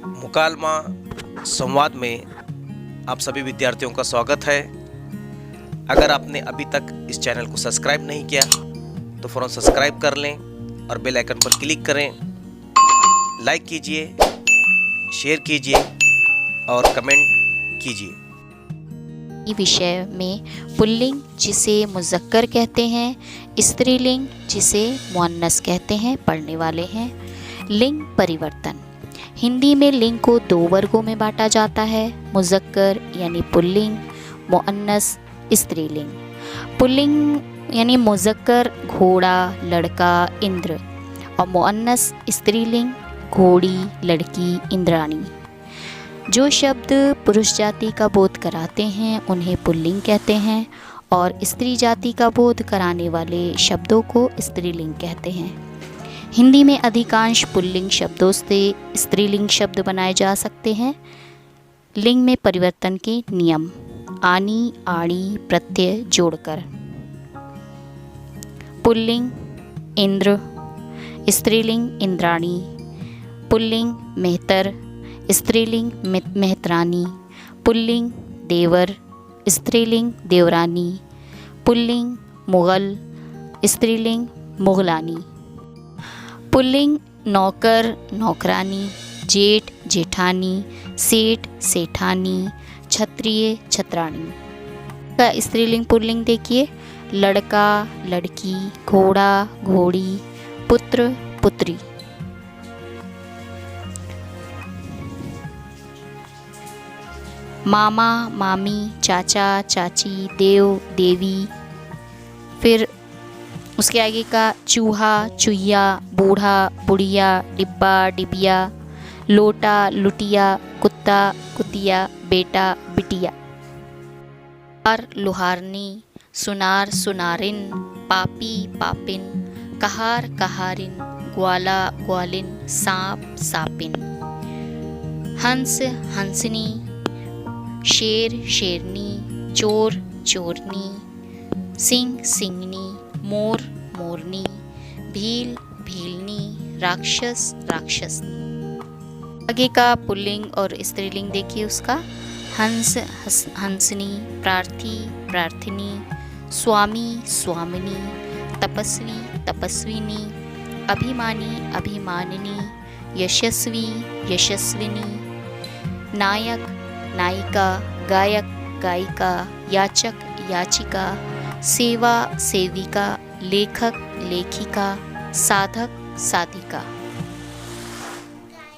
मुकालमा संवाद में आप सभी विद्यार्थियों का स्वागत है। अगर आपने अभी तक इस चैनल को सब्सक्राइब नहीं किया तो फ़ौरन सब्सक्राइब कर लें और बेल आइकन पर क्लिक करें। लाइक कीजिए, शेयर कीजिए और कमेंट कीजिए। विषय में पुल्लिंग जिसे मुज़क्कर कहते हैं, स्त्रीलिंग जिसे मुअन्नस कहते हैं, पढ़ने वाले हैं। लिंग परिवर्तन। हिंदी में लिंग को दो वर्गों में बांटा जाता है, मुज़क्कर यानी पुल्लिंग, मुअन्नस स्त्रीलिंग। पुल्लिंग यानी मुज़क्कर घोड़ा, लड़का, इंद्र, और मुअन्नस स्त्रीलिंग घोड़ी, लड़की, इंद्राणी। जो शब्द पुरुष जाति का बोध कराते हैं उन्हें पुल्लिंग कहते हैं और स्त्री जाति का बोध कराने वाले शब्दों को स्त्रीलिंग कहते हैं। हिंदी में अधिकांश पुल्लिंग शब्दों से स्त्रीलिंग शब्द बनाए जा सकते हैं। लिंग में परिवर्तन के नियम: आनी, आड़ी प्रत्यय जोड़कर। पुल्लिंग इंद्र, स्त्रीलिंग इंद्राणी। पुल्लिंग मेहतर, स्त्रीलिंग मेहतरानी। पुल्लिंग देवर, स्त्रीलिंग देवरानी। पुल्लिंग मुग़ल, स्त्रीलिंग मुग़लानी। पुल्लिंग नौकर, नौकरानी। जेठ, जेठानी। सेठ, सेठानी। क्षत्रिय, छत्राणी। का स्त्रीलिंग पुल्लिंग देखिए: लड़का, लड़की, घोड़ा, घोड़ी, पुत्र, पुत्री। मामा, मामी, चाचा, चाची, देव, देवी। फिर उसके आगे का चूहा, चुहिया, बूढ़ा, बुढ़िया, डिब्बा, डिबिया, लोटा, लुटिया, कुत्ता, कुतिया, बेटा, बिटिया। लोहार, लोहारनी, सुनार, सुनारिन, पापी, पापिन, कहार, कहारिन, ग्वाला, ग्वालिन, सांप, सापिन। हंस, हंसनी, शेर, शेरनी, चोर, चोरनी, सिंह, सिंहनी, मोर, मोरनी, भील, भीलनी, राक्षस, राक्षसनी। आगे का पुल्लिंग और स्त्रीलिंग देखिए उसका: हंस, हंसनी, प्रार्थी, प्रार्थिनी, स्वामी, स्वामिनी, तपस्वी, तपस्विनी, अभिमानी, अभिमानिनी, यशस्वी, यशस्विनी, नायक, नायिका, गायक, गायिका, याचक, याचिका, सेवा, सेविका, लेखक, लेखिका, साधक, साधिका।